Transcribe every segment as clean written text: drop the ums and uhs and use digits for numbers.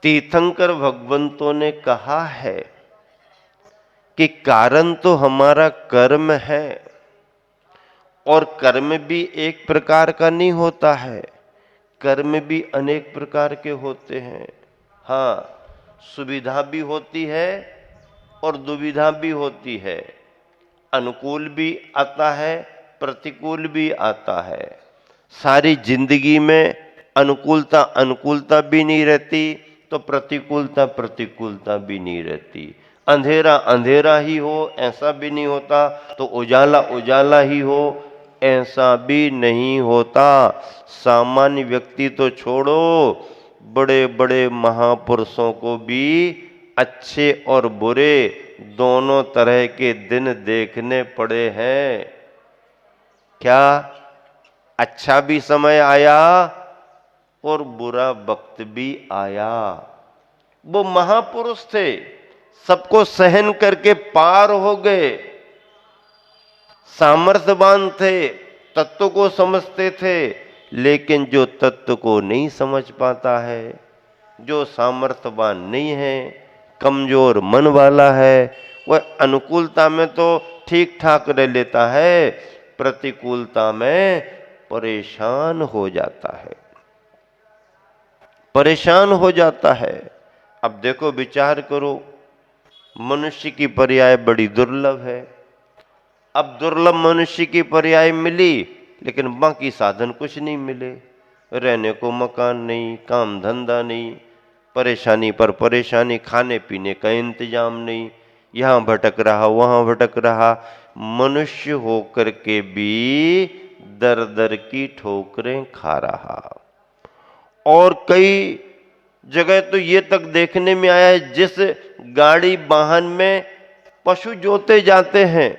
तीर्थंकर भगवंतों ने कहा है कि कारण तो हमारा कर्म है, और कर्म भी एक प्रकार का नहीं होता है, कर्म भी अनेक प्रकार के होते हैं। हाँ, सुविधा भी होती है और दुविधा भी होती है, अनुकूल भी आता है, प्रतिकूल भी आता है। सारी जिंदगी में अनुकूलता अनुकूलता भी नहीं रहती, तो प्रतिकूलता प्रतिकूलता भी नहीं रहती। अंधेरा अंधेरा ही हो ऐसा भी नहीं होता, तो उजाला उजाला ही हो ऐसा भी नहीं होता। सामान्य व्यक्ति तो छोड़ो, बड़े बड़े महापुरुषों को भी अच्छे और बुरे दोनों तरह के दिन देखने पड़े हैं। क्या अच्छा भी समय आया और बुरा वक्त भी आया। वो महापुरुष थे, सबको सहन करके पार हो गए, सामर्थ्यवान थे, तत्व को समझते थे। लेकिन जो तत्व को नहीं समझ पाता है, जो सामर्थ्यवान नहीं है, कमजोर मन वाला है, वह अनुकूलता में तो ठीक ठाक रह लेता है, प्रतिकूलता में परेशान हो जाता है, परेशान हो जाता है। अब देखो, विचार करो, मनुष्य की पर्याय बड़ी दुर्लभ है। अब दुर्लभ मनुष्य की पर्याय मिली, लेकिन बाकी साधन कुछ नहीं मिले। रहने को मकान नहीं, काम धंधा नहीं, परेशानी पर परेशानी, खाने पीने का इंतजाम नहीं, यहाँ भटक रहा वहाँ भटक रहा। मनुष्य होकर के भी दर दर की ठोकरें खा रहा। और कई जगह तो ये तक देखने में आया है, जिस गाड़ी वाहन में पशु जोते जाते हैं,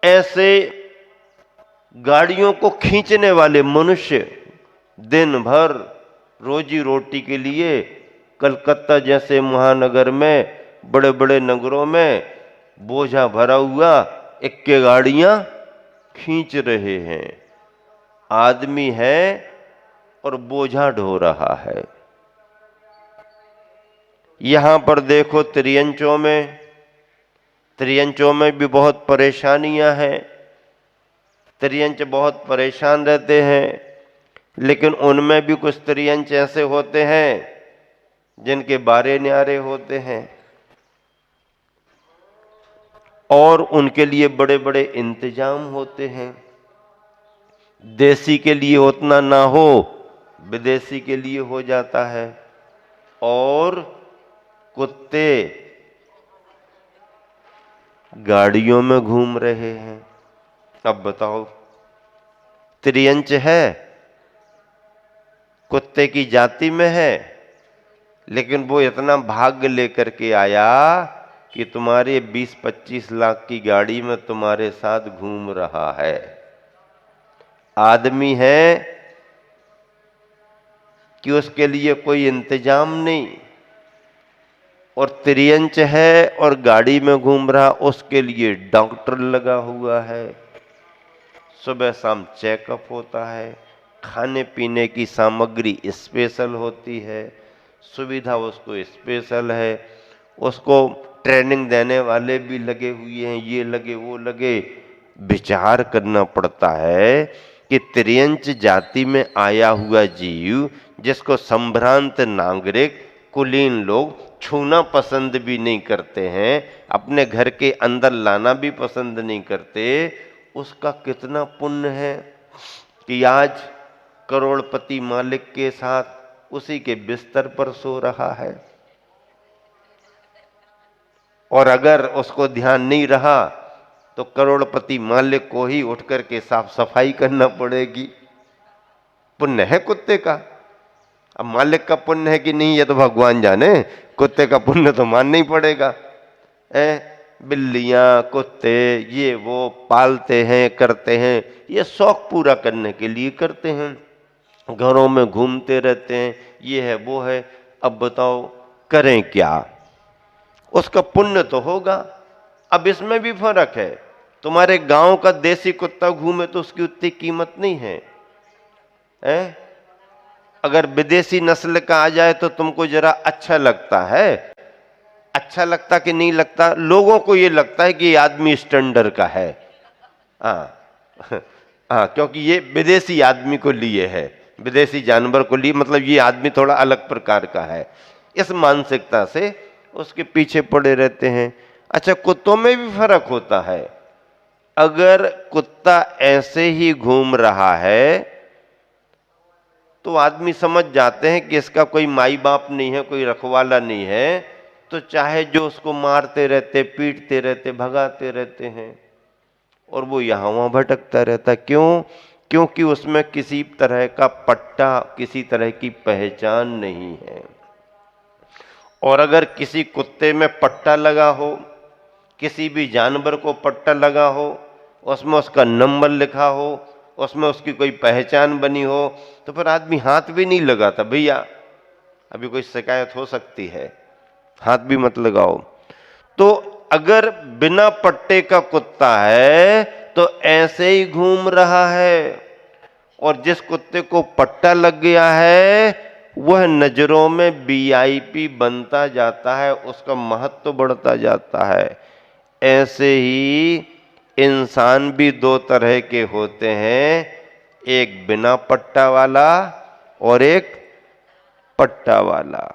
ऐसे गाड़ियों को खींचने वाले मनुष्य दिन भर रोजी रोटी के लिए कलकत्ता जैसे महानगर में, बड़े बड़े नगरों में बोझा भरा हुआ इक्के गाड़ियां खींच रहे हैं। आदमी है और बोझा ढो रहा है। यहां पर देखो, त्रियंचों में भी बहुत परेशानियां हैं। त्रियंच बहुत परेशान रहते हैं, लेकिन उनमें भी कुछ त्रियंच ऐसे होते हैं जिनके बारे न्यारे होते हैं, और उनके लिए बड़े बड़े इंतजाम होते हैं। देसी के लिए उतना ना हो, विदेशी के लिए हो जाता है। और कुत्ते गाड़ियों में घूम रहे हैं। अब बताओ, त्रियंच है, कुत्ते की जाति में है, लेकिन वो इतना भाग्य लेकर के आया कि तुम्हारे 20-25 लाख की गाड़ी में तुम्हारे साथ घूम रहा है। आदमी है कि उसके लिए कोई इंतजाम नहीं, और त्रियंच है और गाड़ी में घूम रहा, उसके लिए डॉक्टर लगा हुआ है, सुबह शाम चेकअप होता है, खाने पीने की सामग्री स्पेशल होती है, सुविधा उसको स्पेशल है, उसको ट्रेनिंग देने वाले भी लगे हुए हैं, ये लगे वो लगे। विचार करना पड़ता है कि त्रियंच जाति में आया हुआ जीव, जिसको संभ्रांत नागरिक कुलीन लोग छूना पसंद भी नहीं करते हैं, अपने घर के अंदर लाना भी पसंद नहीं करते, उसका कितना पुण्य है कि आज करोड़पति मालिक के साथ उसी के बिस्तर पर सो रहा है। और अगर उसको ध्यान नहीं रहा तो करोड़पति मालिक को ही उठ करके साफ सफाई करना पड़ेगी। पुण्य है कुत्ते का। अब मालिक का पुण्य है कि नहीं, ये तो भगवान जाने, कुत्ते का पुण्य तो मानना ही पड़ेगा। बिल्लियां कुत्ते ये वो पालते हैं, करते हैं, ये शौक पूरा करने के लिए करते हैं, घरों में घूमते रहते हैं, ये है वो है। अब बताओ करें क्या, उसका पुण्य तो होगा। अब इसमें भी फर्क है, तुम्हारे गांव का देसी कुत्ता घूमे तो उसकी उतनी कीमत नहीं है, अगर विदेशी नस्ल का आ जाए तो तुमको जरा अच्छा लगता है? अच्छा लगता कि नहीं लगता? लोगों को ये लगता है कि ये आदमी स्टैंडर्ड का है। हाँ हाँ, क्योंकि ये विदेशी आदमी को लिए है, विदेशी जानवर को लिए, मतलब ये आदमी थोड़ा अलग प्रकार का है। इस मानसिकता से उसके पीछे पड़े रहते हैं। अच्छा, कुत्तों में भी फर्क होता है। अगर कुत्ता ऐसे ही घूम रहा है तो आदमी समझ जाते हैं कि इसका कोई माई बाप नहीं है, कोई रखवाला नहीं है, तो चाहे जो उसको मारते रहते, पीटते रहते, भगाते रहते हैं, और वो यहां वहां भटकता रहता। क्यों? क्योंकि उसमें किसी तरह का पट्टा, किसी तरह की पहचान नहीं है। और अगर किसी कुत्ते में पट्टा लगा हो, किसी भी जानवर को पट्टा लगा हो, उसमें उसका नंबर लिखा हो, उसमें उसकी कोई पहचान बनी हो, तो फिर आदमी हाथ भी नहीं लगाता। भैया अभी कोई शिकायत हो सकती है, हाथ भी मत लगाओ। तो अगर बिना पट्टे का कुत्ता है तो ऐसे ही घूम रहा है, और जिस कुत्ते को पट्टा लग गया है वह नजरों में वीआईपी बनता जाता है, उसका महत्व बढ़ता जाता है। ऐसे ही इंसान भी दो तरह के होते हैं, एक बिना पट्टा वाला और एक पट्टा वाला।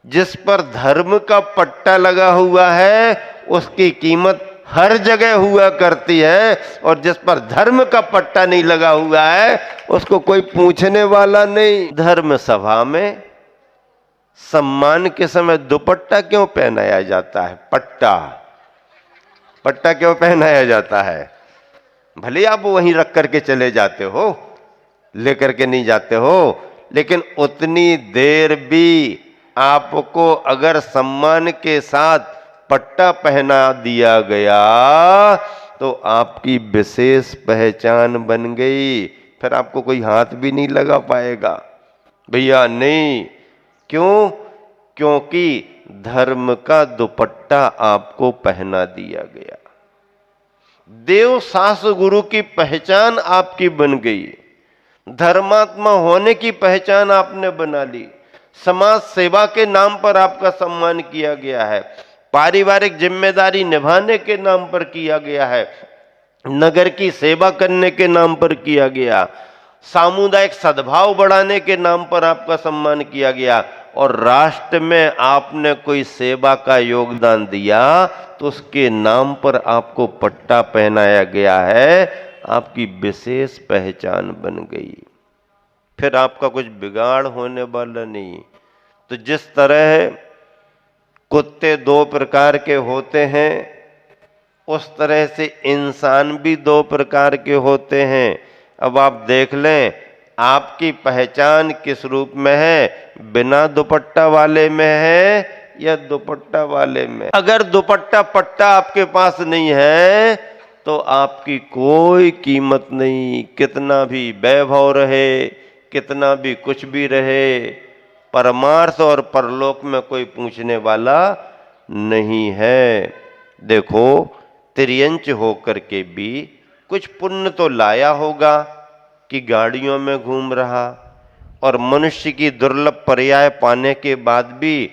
जिस पर धर्म का पट्टा लगा हुआ है उसकी कीमत हर जगह हुआ करती है, और जिस पर धर्म का पट्टा नहीं लगा हुआ है उसको कोई पूछने वाला नहीं। धर्म सभा में सम्मान के समय दुपट्टा क्यों पहनाया जाता है? पट्टा पट्टा क्यों पहनाया जाता है? भले आप वहीं रख करके चले जाते हो, लेकर के नहीं जाते हो, लेकिन उतनी देर भी आपको अगर सम्मान के साथ पट्टा पहना दिया गया तो आपकी विशेष पहचान बन गई। फिर आपको कोई हाथ भी नहीं लगा पाएगा, भैया नहीं। क्यों? क्योंकि धर्म का दुपट्टा आपको पहना दिया गया, देव शास्त्र गुरु की पहचान आपकी बन गई, धर्मात्मा होने की पहचान आपने बना ली, समाज सेवा के नाम पर आपका सम्मान किया गया है, पारिवारिक जिम्मेदारी निभाने के नाम पर किया गया है, नगर की सेवा करने के नाम पर किया गया, सामुदायिक सद्भाव बढ़ाने के नाम पर आपका सम्मान किया गया, और राष्ट्र में आपने कोई सेवा का योगदान दिया तो उसके नाम पर आपको पट्टा पहनाया गया है, आपकी विशेष पहचान बन गई। फिर आपका कुछ बिगाड़ होने वाला नहीं। तो जिस तरह कुत्ते दो प्रकार के होते हैं, उस तरह से इंसान भी दो प्रकार के होते हैं। अब आप देख लें, आपकी पहचान किस रूप में है? बिना दुपट्टा वाले में है या दुपट्टा वाले में? अगर दुपट्टा पट्टा आपके पास नहीं है तो आपकी कोई कीमत नहीं, कितना भी वैभव रहे, कितना भी कुछ भी रहे, परमार्थ और परलोक में कोई पूछने वाला नहीं है। देखो, त्रियंच होकर के भी कुछ पुण्य तो लाया होगा कि गाड़ियों में घूम रहा, और मनुष्य की दुर्लभ पर्याय पाने के बाद भी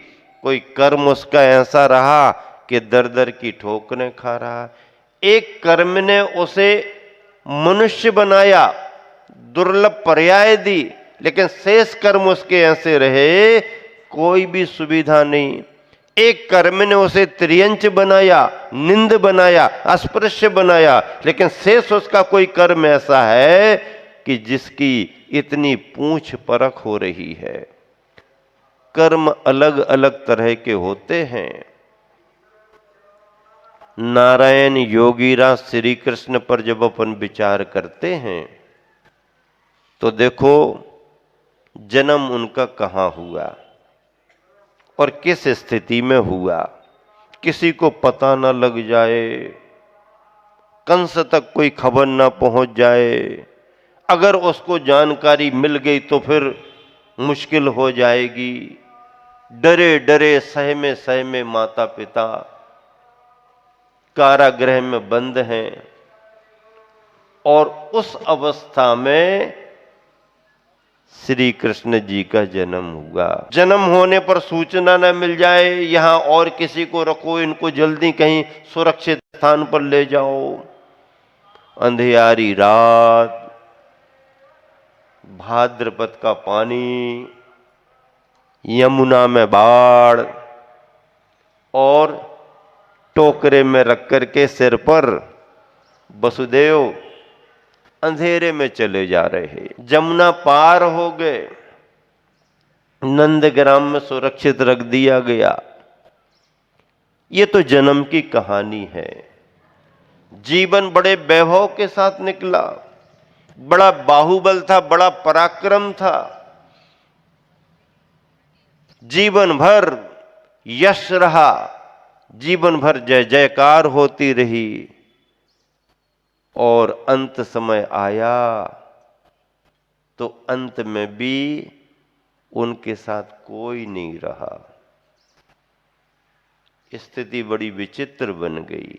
कोई कर्म उसका ऐसा रहा कि दर दर की ठोकरें खा रहा। एक कर्म ने उसे मनुष्य बनाया, दुर्लभ पर्याय दी, लेकिन शेष कर्म उसके ऐसे रहे, कोई भी सुविधा नहीं। एक कर्म ने उसे त्रियंच बनाया, निंद बनाया, अस्पृश्य बनाया, लेकिन शेष उसका कोई कर्म ऐसा है कि जिसकी इतनी पूछ परख हो रही है। कर्म अलग अलग तरह के होते हैं। नारायण योगीराज श्री कृष्ण पर जब अपन विचार करते हैं तो देखो, जन्म उनका कहाँ हुआ और किस स्थिति में हुआ, किसी को पता न लग जाए, कंस तक कोई खबर न पहुंच जाए। अगर उसको जानकारी मिल गई तो फिर मुश्किल हो जाएगी। डरे डरे सहमे माता पिता कारागृह में बंद हैं, और उस अवस्था में श्री कृष्ण जी का जन्म हुआ। जन्म होने पर सूचना न मिल जाए, यहां और किसी को रखो, इनको जल्दी कहीं सुरक्षित स्थान पर ले जाओ। अंधियारी रात, भाद्रपद का पानी, यमुना में बाढ़, और टोकरे में रख करके सिर पर वसुदेव अंधेरे में चले जा रहे। जमुना पार हो गए, नंदग्राम में सुरक्षित रख दिया गया। ये तो जन्म की कहानी है। जीवन बड़े वैभव के साथ निकला, बड़ा बाहुबल था, बड़ा पराक्रम था। जीवन भर यश रहा, जीवन भर जय जयकार होती रही, और अंत समय आया तो अंत में भी उनके साथ कोई नहीं रहा। स्थिति बड़ी विचित्र बन गई।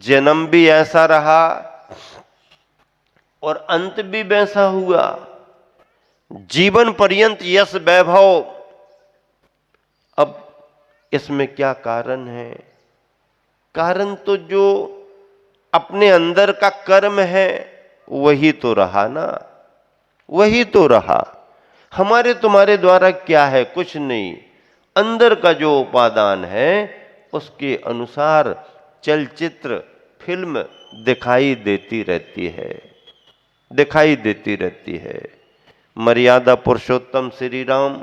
जन्म भी ऐसा रहा और अंत भी वैसा हुआ। जीवन पर्यंत यश वैभव। अब इसमें क्या कारण है? कारण तो जो अपने अंदर का कर्म है वही तो रहा ना, वही तो रहा। हमारे तुम्हारे द्वारा क्या है? कुछ नहीं। अंदर का जो उपादान है उसके अनुसार चलचित्र फिल्म दिखाई देती रहती है, दिखाई देती रहती है। मर्यादा पुरुषोत्तम श्री राम,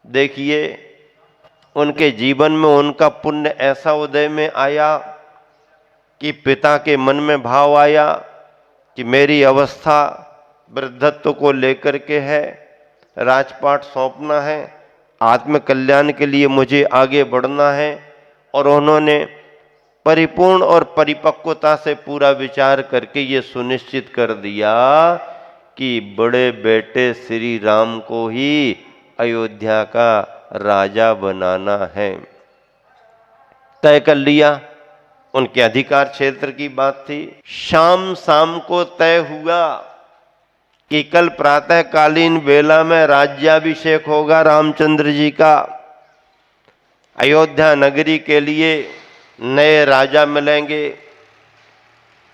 देखिए उनके जीवन में उनका पुण्य ऐसा उदय में आया कि पिता के मन में भाव आया कि मेरी अवस्था वृद्धत्व को लेकर के है, राजपाट सौंपना है, आत्म कल्याण के लिए मुझे आगे बढ़ना है। और उन्होंने परिपूर्ण और परिपक्वता से पूरा विचार करके ये सुनिश्चित कर दिया कि बड़े बेटे श्री राम को ही अयोध्या का राजा बनाना है। तय कर लिया। उनके अधिकार क्षेत्र की बात थी। शाम शाम को तय हुआ कि कल प्रातःकालीन वेला में राज्याभिषेक होगा रामचंद्र जी का। अयोध्या नगरी के लिए नए राजा मिलेंगे,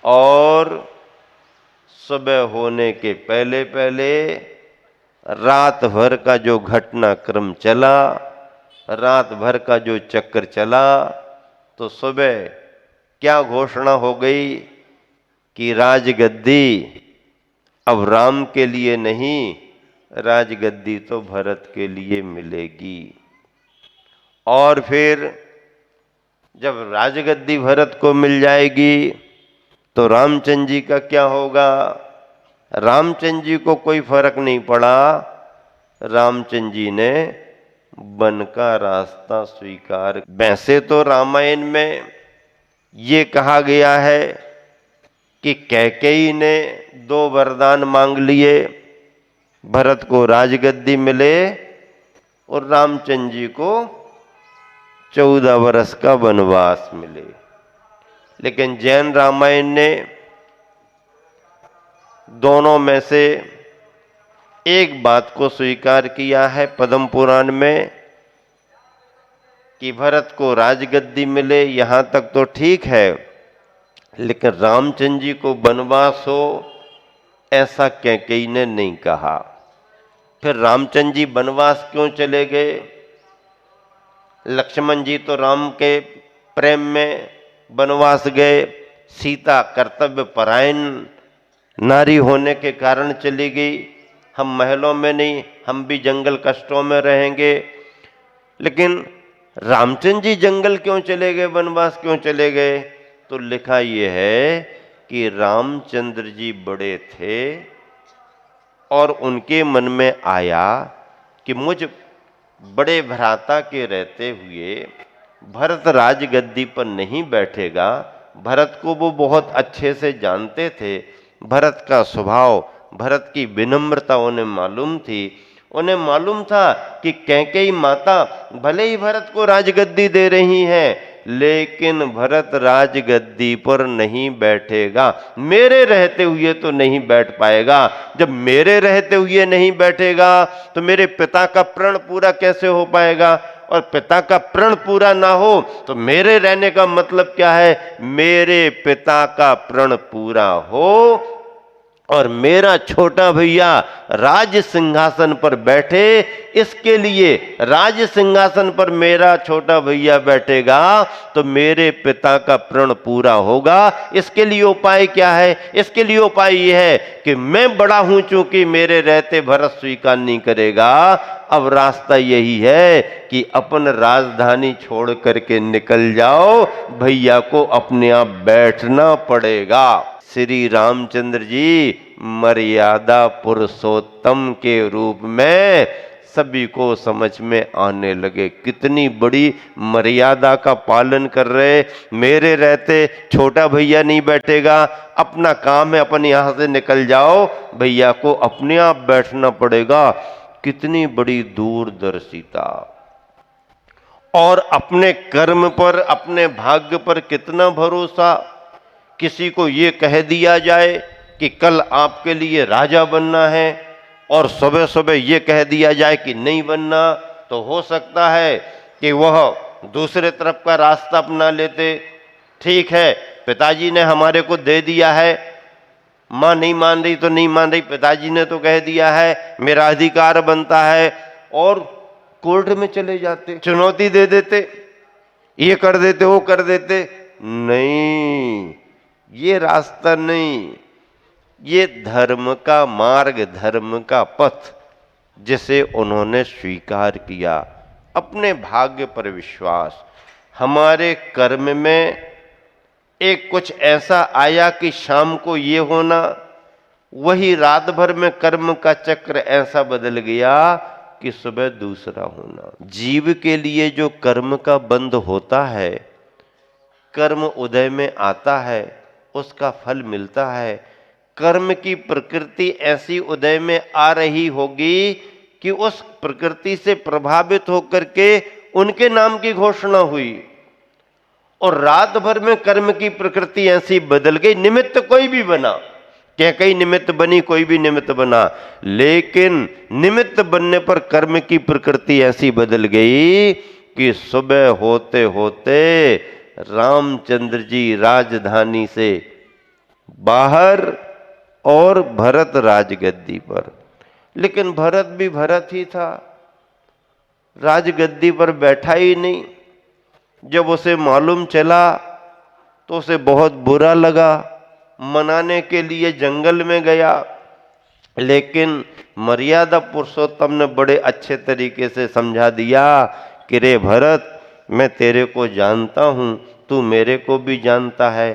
और सुबह होने के पहले पहले रात भर का जो घटनाक्रम चला, रात भर का जो चक्र चला, तो सुबह क्या घोषणा हो गई कि राजगद्दी अब राम के लिए नहीं, राजगद्दी तो भरत के लिए मिलेगी। और फिर जब राजगद्दी भरत को मिल जाएगी तो रामचंद्र जी का क्या होगा? रामचंद्र जी को कोई फर्क नहीं पड़ा। रामचंद्र जी ने वन का रास्ता स्वीकार। वैसे तो रामायण में ये कहा गया है कि कैकेयी ने 2 वरदान मांग लिए, भरत को राजगद्दी मिले और रामचंद्र जी को 14 वर्ष का वनवास मिले। लेकिन जैन रामायण ने दोनों में से एक बात को स्वीकार किया है पद्म पुराण में कि भरत को राजगद्दी मिले, यहां तक तो ठीक है, लेकिन रामचंद्र जी को वनवास हो ऐसा कैकेयी ने नहीं कहा। फिर रामचंद्र जी वनवास क्यों चले गए? लक्ष्मण जी तो राम के प्रेम में वनवास गए, सीता कर्तव्य परायण नारी होने के कारण चली गई। हम महलों में नहीं, हम भी जंगल कष्टों में रहेंगे। लेकिन रामचंद्र जी जंगल क्यों चले गए, वनवास क्यों चले गए? तो लिखा यह है कि रामचंद्र जी बड़े थे और उनके मन में आया कि मुझ बड़े भ्राता के रहते हुए भरत राजगद्दी पर नहीं बैठेगा। भरत को वो बहुत अच्छे से जानते थे, भरत का स्वभाव, भरत की विनम्रता उन्हें मालूम थी। उन्हें मालूम था कि कैकेयी माता भले ही भरत को राजगद्दी दे रही हैं, लेकिन भरत राजगद्दी पर नहीं बैठेगा। मेरे रहते हुए तो नहीं बैठ पाएगा। जब मेरे रहते हुए नहीं बैठेगा तो मेरे पिता का प्रण पूरा कैसे हो पाएगा? और पिता का प्रण पूरा ना हो तो मेरे रहने का मतलब क्या है? मेरे पिता का प्रण पूरा हो और मेरा छोटा भैया राज सिंहासन पर बैठे, इसके लिए राज सिंहासन पर मेरा छोटा भैया बैठेगा तो मेरे पिता का प्रण पूरा होगा। इसके लिए उपाय क्या है? इसके लिए उपाय यह है कि मैं बड़ा हूं, चूंकि मेरे रहते भरत स्वीकार नहीं करेगा। अब रास्ता यही है कि अपन राजधानी छोड़ करके निकल जाओ, भैया को अपने आप बैठना पड़ेगा। श्री रामचंद्र जी मर्यादा पुरुषोत्तम के रूप में सभी को समझ में आने लगे। कितनी बड़ी मर्यादा का पालन कर रहे। मेरे रहते छोटा भैया नहीं बैठेगा, अपना काम है, अपन यहां से निकल जाओ, भैया को अपने आप बैठना पड़ेगा। कितनी बड़ी दूरदर्शिता। और अपने कर्म पर, अपने भाग्य पर कितना भरोसा। किसी को ये कह दिया जाए कि कल आपके लिए राजा बनना है और सुबह सुबह ये कह दिया जाए कि नहीं बनना, तो हो सकता है कि वह दूसरे तरफ का रास्ता अपना लेते। ठीक है, पिताजी ने हमारे को दे दिया है, माँ नहीं मान रही तो नहीं मान रही, पिताजी ने तो कह दिया है, मेरा अधिकार बनता है, और कोर्ट में चले जाते, चुनौती दे देते, ये कर देते, वो कर देते। नहीं, ये रास्ता नहीं। ये धर्म का मार्ग, धर्म का पथ जिसे उन्होंने स्वीकार किया। अपने भाग्य पर विश्वास। हमारे कर्म में एक कुछ ऐसा आया कि शाम को ये होना, वही रात भर में कर्म का चक्र ऐसा बदल गया कि सुबह दूसरा होना। जीव के लिए जो कर्म का बंध होता है, कर्म उदय में आता है, उसका फल मिलता है। कर्म की प्रकृति ऐसी उदय में आ रही होगी कि उस प्रकृति से प्रभावित होकर के उनके नाम की घोषणा हुई, और रात भर में कर्म की प्रकृति ऐसी बदल गई। निमित्त कोई भी बना, कई निमित्त बनी, कोई भी निमित्त बना, लेकिन निमित्त बनने पर कर्म की प्रकृति ऐसी बदल गई कि सुबह होते होते रामचंद्र जी राजधानी से बाहर और भरत राजगद्दी पर। लेकिन भरत भी भरत ही था, राजगद्दी पर बैठा ही नहीं। जब उसे मालूम चला तो उसे बहुत बुरा लगा, मनाने के लिए जंगल में गया। लेकिन मर्यादा पुरुषोत्तम ने बड़े अच्छे तरीके से समझा दिया कि रे भरत, मैं तेरे को जानता हूं, तू मेरे को भी जानता है।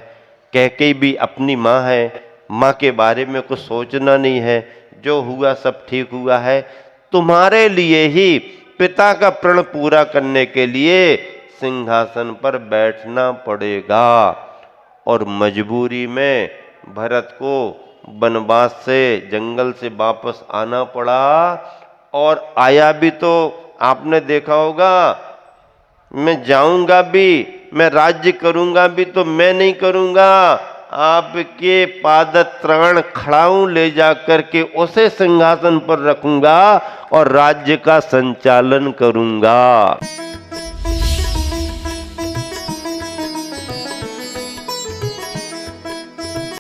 कैकेयी भी अपनी माँ है, माँ के बारे में कुछ सोचना नहीं है, जो हुआ सब ठीक हुआ है। तुम्हारे लिए ही, पिता का प्रण पूरा करने के लिए सिंहासन पर बैठना पड़ेगा। और मजबूरी में भरत को वनवास से, जंगल से वापस आना पड़ा। और आया भी तो आपने देखा होगा, मैं जाऊंगा भी, मैं राज्य करूंगा भी, तो मैं नहीं करूंगा, आपके पादत्राण खड़ाऊं ले जा करके उसे सिंहासन पर रखूंगा और राज्य का संचालन करूंगा।